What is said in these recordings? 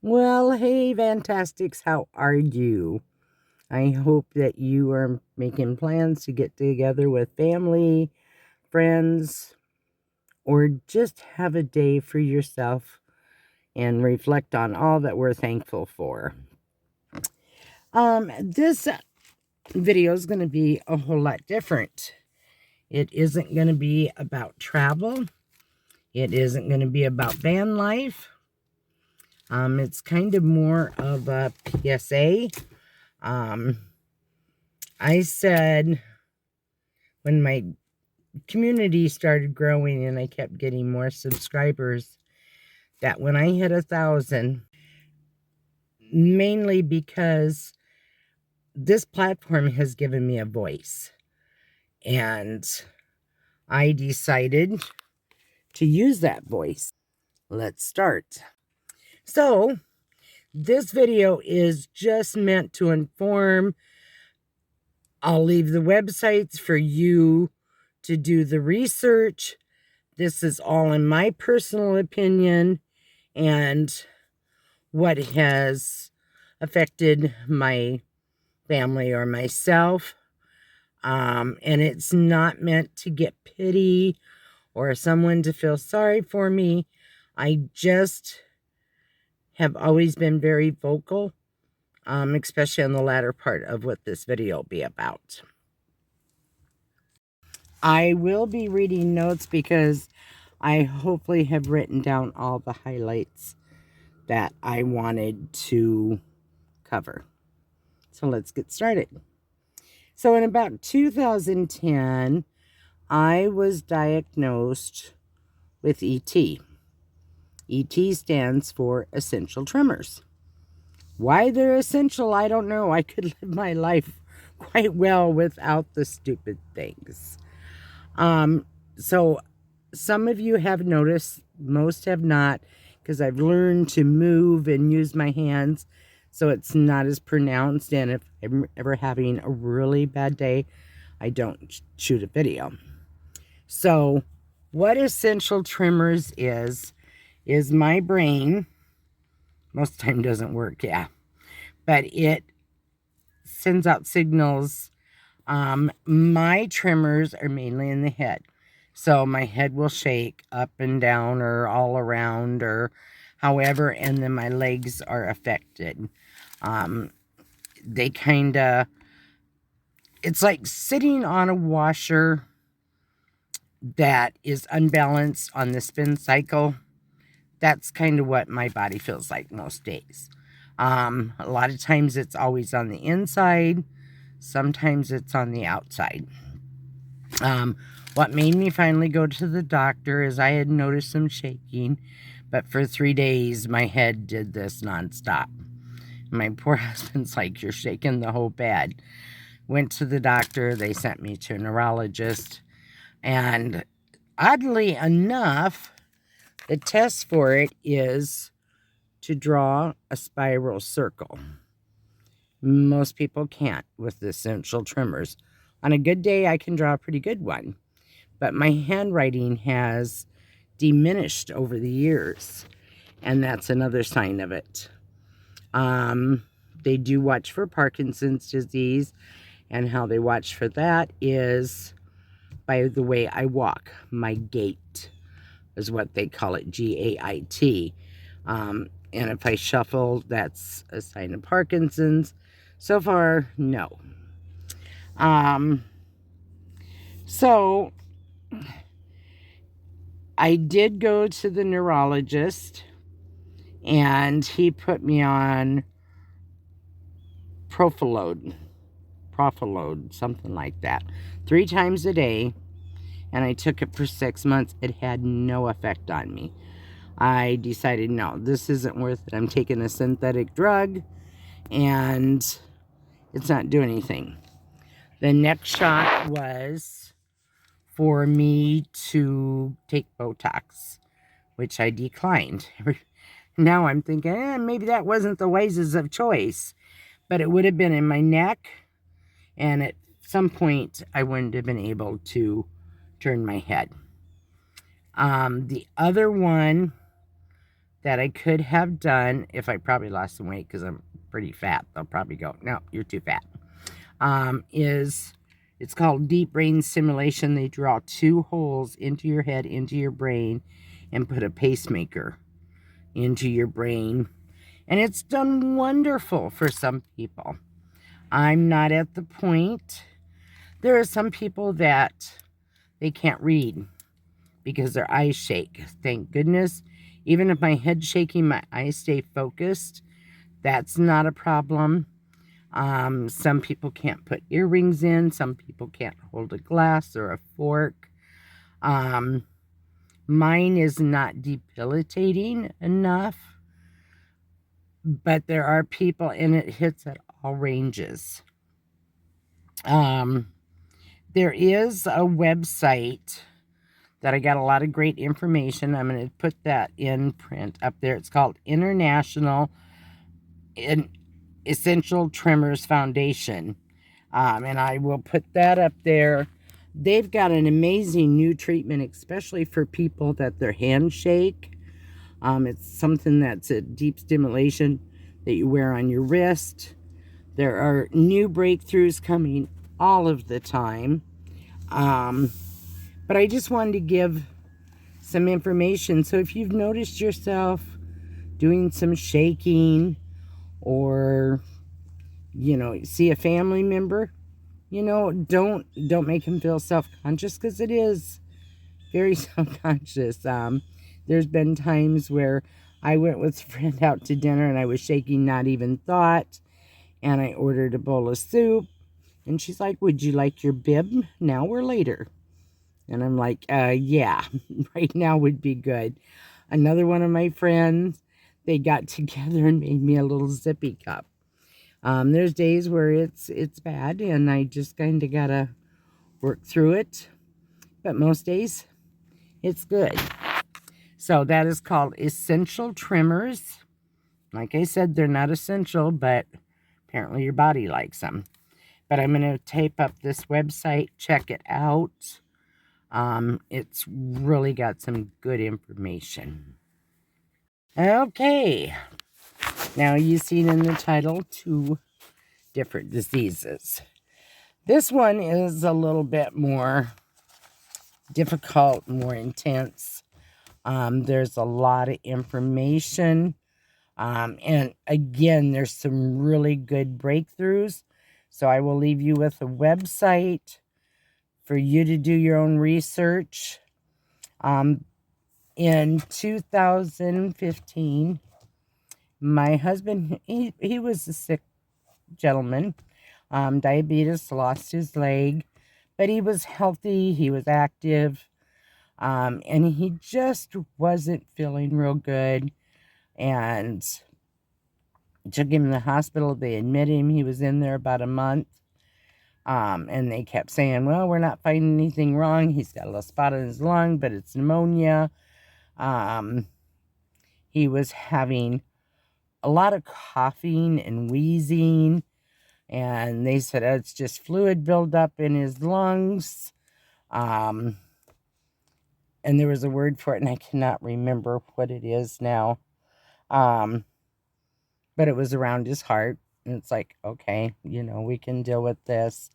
Well, hey, Fantastics, how are you? I hope that you are making plans to get together with family, friends, or just have a day for yourself and reflect on all that we're thankful for. This video is going to be a whole lot different. It isn't going to be about travel. It isn't going to be about van life. It's kind of more of a PSA. I said when my community started growing and I kept getting more subscribers that when I hit 1,000, mainly because this platform has given me a voice, and I decided to use that voice. Let's start. So this video is just meant to inform. I'll leave the websites for you to do the research. This is all in my personal opinion and what has affected my family or myself. And it's not meant to get pity or someone to feel sorry for me. I just have always been very vocal, especially on the latter part of what this video will be about. I will be reading notes because I hopefully have written down all the highlights that I wanted to cover. So let's get started. So in about 2010, I was diagnosed with ET. ET stands for essential tremors. Why they're essential, I don't know. I could live my life quite well without the stupid things. So some of you have noticed, most have not, because I've learned to move and use my hands so it's not as pronounced. And if I'm ever having a really bad day, I don't shoot a video. So what essential tremors is my brain, most of the time doesn't work, yeah, but it sends out signals. My tremors are mainly in the head. So my head will shake up and down or all around or however, and then my legs are affected. They kind of, it's like sitting on a washer that is unbalanced on the spin cycle. That's kind of what my body feels like most days. A lot of times it's always on the inside. Sometimes it's on the outside. What made me finally go to the doctor is I had noticed some shaking, but for 3 days my head did this nonstop. My poor husband's like, "You're shaking the whole bed." Went to the doctor, they sent me to a neurologist, and oddly enough, the test for it is to draw a spiral circle. Most people can't with the essential tremors. On a good day, I can draw a pretty good one. But my handwriting has diminished over the years, and that's another sign of it. They do watch for Parkinson's disease, and how they watch for that is by the way I walk. My gait is what they call it, G-A-I-T. And if I shuffle, that's a sign of Parkinson's. So far, no. So I did go to the neurologist, and he put me on profilode, something like that, 3 times a day, and I took it for 6 months. It had no effect on me. I decided, no, this isn't worth it. I'm taking a synthetic drug, and it's not doing anything. The next shot was for me to take Botox, which I declined. Now I'm thinking, maybe that wasn't the wisest of choice, but it would have been in my neck, and at some point I wouldn't have been able to turn my head. The other one that I could have done if I probably lost some weight because I'm pretty fat. They'll probably go, no, you're too fat. It's called deep brain stimulation. They draw 2 holes into your head, into your brain, and put a pacemaker into your brain. And it's done wonderful for some people. I'm not at the point. There are some people that they can't read because their eyes shake. Thank goodness. Even if my head's shaking, my eyes stay focused. That's not a problem. Some people can't put earrings in. Some people can't hold a glass or a fork. Mine is not debilitating enough, but there are people, and it hits at all ranges. There is a website that I got a lot of great information. I'm going to put that in print up there. It's called International Essential Tremors Foundation. And I will put that up there. They've got an amazing new treatment, especially for people that their hands shake. It's something that's a deep stimulation that you wear on your wrist. There are new breakthroughs coming all of the time. But I just wanted to give some information. So if you've noticed yourself doing some shaking, or, see a family member, don't make him feel self-conscious, because it is very self-conscious. There's been times where I went with a friend out to dinner and I was shaking, not even thought, and I ordered a bowl of soup, and she's like, would you like your bib now or later? And I'm like, yeah, right now would be good. Another one of my friends, they got together and made me a little zippy cup. There's days where it's bad, and I just kind of gotta work through it. But most days, it's good. So that is called Essential Tremors. Like I said, they're not essential, but apparently your body likes them. But I'm going to tape up this website. Check it out. It's really got some good information. Okay. Now you've seen in the title 2 different diseases. This one is a little bit more difficult, more intense. There's a lot of information. And again, there's some really good breakthroughs. So I will leave you with a website for you to do your own research. In 2015, my husband, he was a sick gentleman. Diabetes, lost his leg, but he was healthy, he was active, and he just wasn't feeling real good. And took him to the hospital. They admitted him. He was in there about a month. And they kept saying, well, we're not finding anything wrong. He's got a little spot on his lung, but it's pneumonia. He was having a lot of coughing and wheezing. And they said, it's just fluid buildup in his lungs. And there was a word for it, and I cannot remember what it is now. But it was around his heart. And it's like, okay, we can deal with this.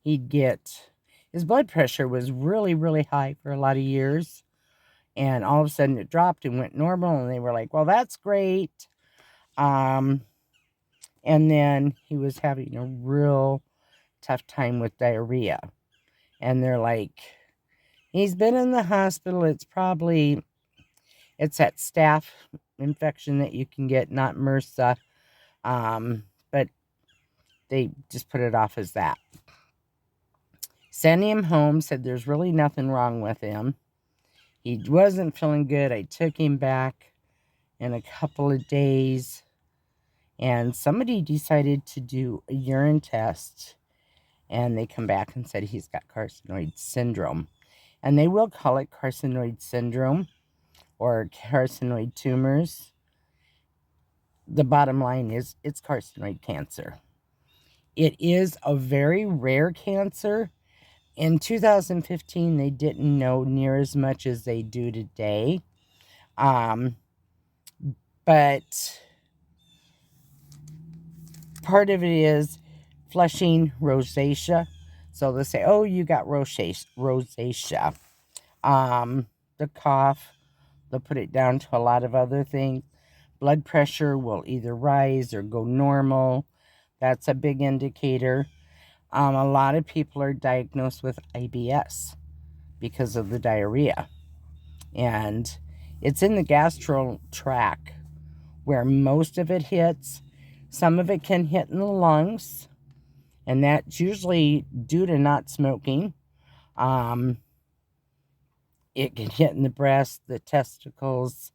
His blood pressure was really, really high for a lot of years. And all of a sudden it dropped and went normal. And they were like, well, that's great. And then he was having a real tough time with diarrhea. And they're like, he's been in the hospital. It's that staph infection that you can get, not MRSA. But they just put it off as that. Sent him home, said there's really nothing wrong with him. He wasn't feeling good. I took him back in a couple of days, and somebody decided to do a urine test, and they come back and said he's got carcinoid syndrome. And they will call it carcinoid syndrome or carcinoid tumors. The bottom line is it's carcinoid cancer. It is a very rare cancer. In 2015, they didn't know near as much as they do today. But part of it is flushing rosacea. So they say, oh, you got rosacea. The cough, they'll put it down to a lot of other things. Blood pressure will either rise or go normal. That's a big indicator. A lot of people are diagnosed with IBS because of the diarrhea. And it's in the gastro tract where most of it hits. Some of it can hit in the lungs, and that's usually due to not smoking. It can hit in the breast, the testicles.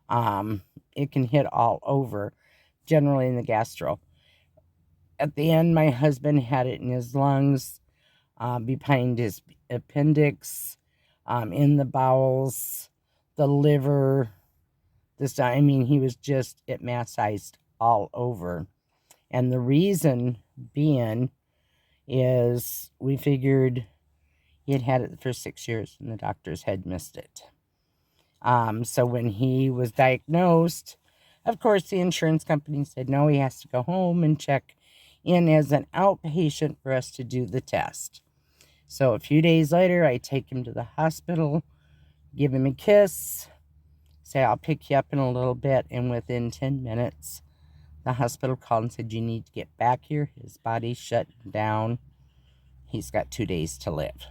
It can hit all over, generally in the gastro. At the end, my husband had it in his lungs, behind his appendix, in the bowels, the liver. He was just, it metastasized all over. And the reason being is we figured he had had it for 6 years and the doctors had missed it. So when he was diagnosed, of course, the insurance company said, no, he has to go home and check in as an outpatient for us to do the test. So a few days later, I take him to the hospital, give him a kiss, say, I'll pick you up in a little bit. And within 10 minutes, the hospital called and said, you need to get back here. His body's shut down. He's got 2 days to live.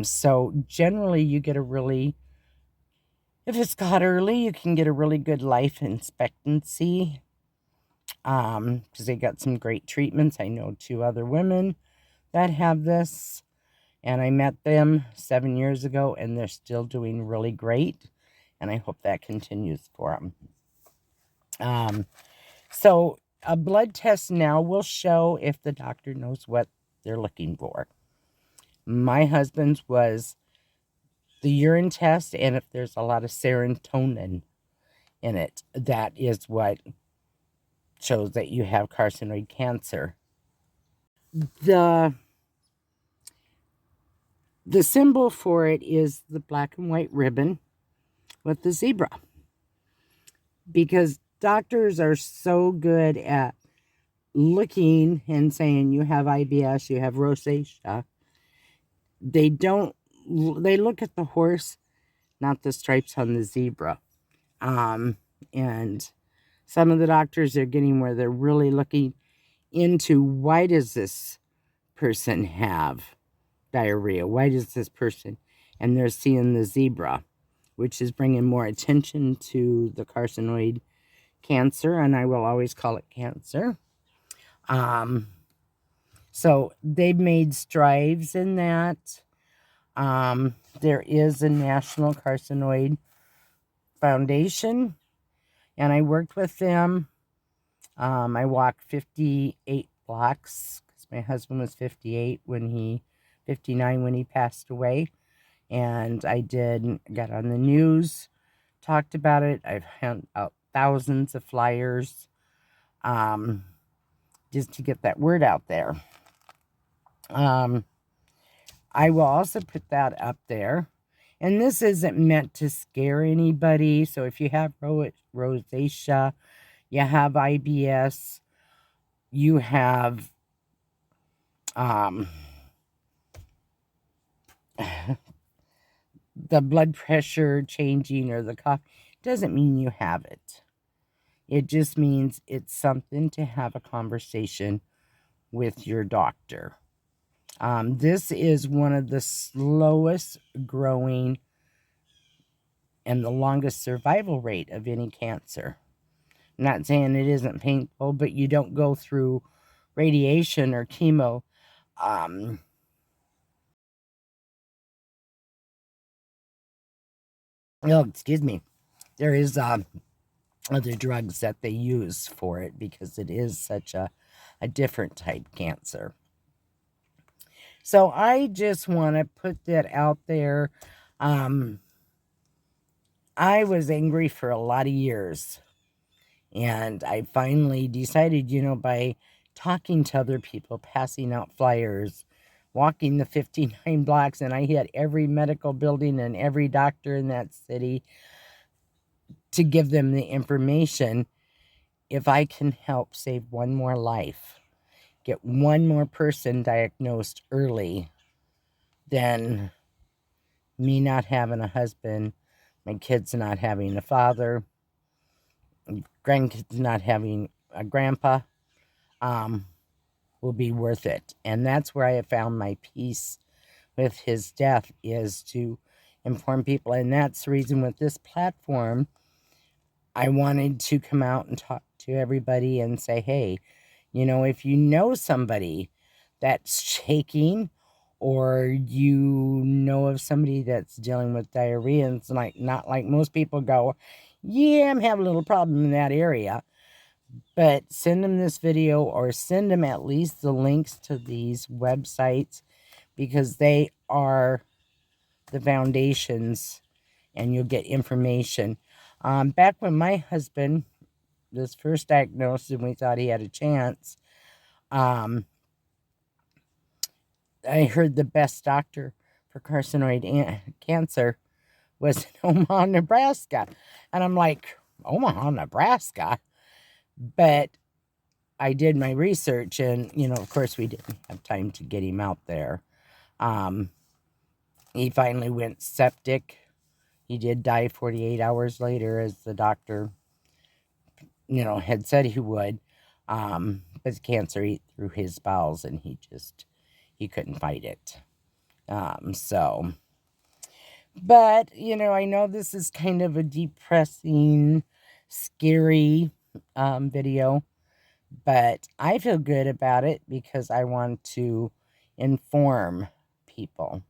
So generally you get if it's caught early, you can get a really good life expectancy. Because they got some great treatments. I know 2 other women that have this, and I met them 7 years ago, and they're still doing really great, and I hope that continues for them. So a blood test now will show if the doctor knows what they're looking for. My husband's was the urine test, and if there's a lot of serotonin in it, that is what shows that you have carcinoid cancer. The symbol for it is the black and white ribbon with the zebra. Because doctors are so good at looking and saying you have IBS, you have rosacea. They look at the horse, not the stripes on the zebra. And some of the doctors are getting where they're really looking into, why does this person have diarrhea? Why does this person? And they're seeing the zebra, which is bringing more attention to the carcinoid cancer, and I will always call it cancer. So they've made strides in that. There is a National Carcinoid Foundation, and I worked with them. I walked 58 blocks because my husband was 59 when he passed away. And I got on the news, talked about it. I've handed out thousands of flyers, just to get that word out there. I will also put that up there. And this isn't meant to scare anybody. So if you have rosacea, you have IBS, you have the blood pressure changing or the cough, doesn't mean you have it. It just means it's something to have a conversation with your doctor. This is one of the slowest growing and the longest survival rate of any cancer. I'm not saying it isn't painful, but you don't go through radiation or chemo. Excuse me. There is other drugs that they use for it because it is such a different type cancer. So I just want to put that out there. I was angry for a lot of years. And I finally decided, by talking to other people, passing out flyers, walking the 59 blocks, and I hit every medical building and every doctor in that city. to give them the information. If I can help save one more life, get one more person diagnosed early, then me not having a husband, my kids not having a father, grandkids not having a grandpa, will be worth it. And that's where I have found my peace with his death, is to inform people. And that's the reason with this platform, I wanted to come out and talk to everybody and say, hey, you know, if you know somebody that's shaking, or you know of somebody that's dealing with diarrhea, and it's like, not like most people go, yeah, I'm having a little problem in that area. But send them this video, or send them at least the links to these websites, because they are the foundations, and you'll get information. Back when my husband was first diagnosed and we thought he had a chance, I heard the best doctor for carcinoid cancer was in Omaha, Nebraska. And I'm like, Omaha, Nebraska? But I did my research, and, you know, of course we didn't have time to get him out there. He finally went septic. He did die 48 hours later, as the doctor, you know, had said he would. But the cancer ate through his bowels, and he couldn't fight it. But, you know, I know this is kind of a depressing, scary video, but I feel good about it because I want to inform people.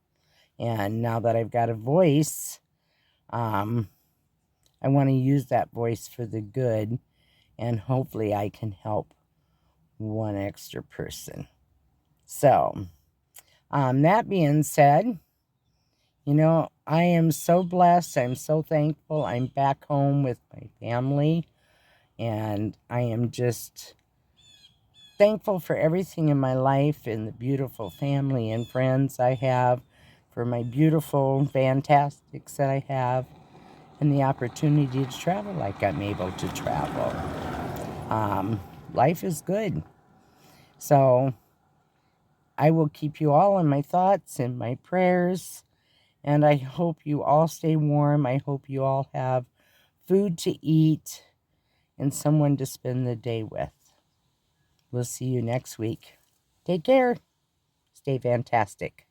And now that I've got a voice, I want to use that voice for the good, and hopefully I can help one extra person. So, that being said, you know, I am so blessed. I'm so thankful. I'm back home with my family, and I am just thankful for everything in my life, and the beautiful family and friends I have, for my beautiful fantastics that I have, and the opportunity to travel like I'm able to travel. Life is good. So I will keep you all in my thoughts and my prayers, and I hope you all stay warm. I hope you all have food to eat and someone to spend the day with. We'll see you next week. Take care. Stay fantastic.